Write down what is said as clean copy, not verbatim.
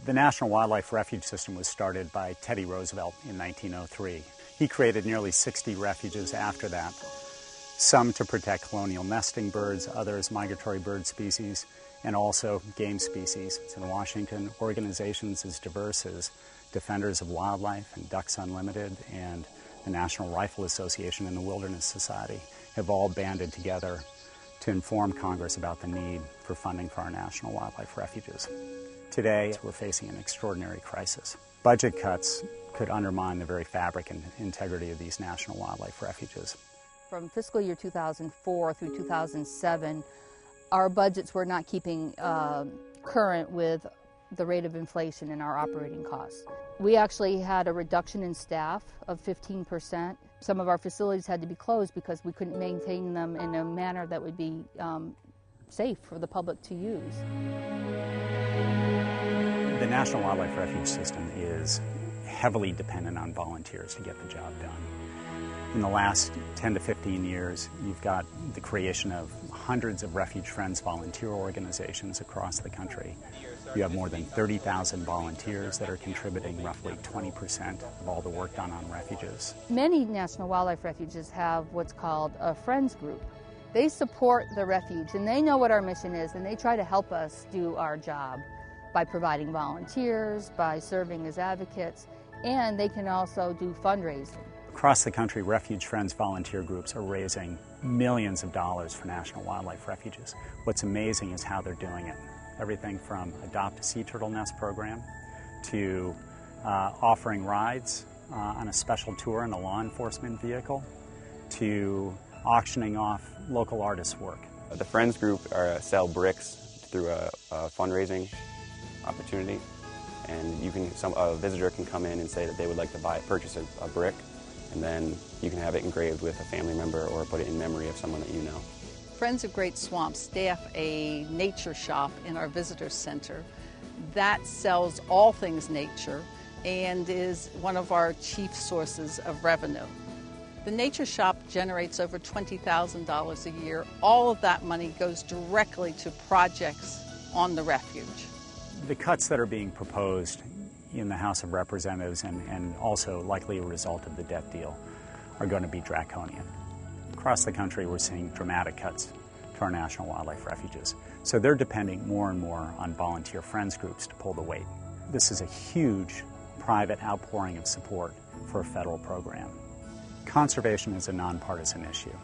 The National Wildlife Refuge System was started by Teddy Roosevelt in 1903. He created nearly 60 refuges after that, some to protect colonial nesting birds, others migratory bird species, and also game species. In Washington, organizations as diverse as Defenders of Wildlife and Ducks Unlimited and the National Rifle Association and the Wilderness Society have all banded together to inform Congress about the need for funding for our national wildlife refuges. Today, we're facing an extraordinary crisis. Budget cuts could undermine the very fabric and integrity of these national wildlife refuges. From fiscal year 2004 through 2007, our budgets were not keeping current with the rate of inflation in our operating costs. We actually had a reduction in staff of 15%. Some of our facilities had to be closed because we couldn't maintain them in a manner that would be safe for the public to use. The National Wildlife Refuge System is heavily dependent on volunteers to get the job done. In the last 10 to 15 years, you've got the creation of hundreds of Refuge Friends volunteer organizations across the country. You have more than 30,000 volunteers that are contributing roughly 20% of all the work done on refuges. Many national wildlife refuges have what's called a Friends group. They support the refuge and they know what our mission is, and they try to help us do our job by providing volunteers, by serving as advocates, and they can also do fundraising. Across the country, Refuge Friends volunteer groups are raising millions of dollars for national wildlife refuges. What's amazing is how they're doing it. Everything from Adopt a Sea Turtle Nest program to offering rides on a special tour in a law enforcement vehicle to auctioning off local artists' work. The Friends group sell bricks through a fundraising opportunity, and a visitor can come in and say that they would like to purchase a brick, and then you can have it engraved with a family member or put it in memory of someone that you know. Friends of Great Swamp staff a nature shop in our visitor center that sells all things nature and is one of our chief sources of revenue. The nature shop generates over $20,000 a year. All of that money goes directly to projects on the refuge. The cuts that are being proposed in the House of Representatives and also likely a result of the debt deal are going to be draconian. Across the country, we're seeing dramatic cuts to our national wildlife refuges. So they're depending more and more on volunteer friends groups to pull the weight. This is a huge private outpouring of support for a federal program. Conservation is a nonpartisan issue.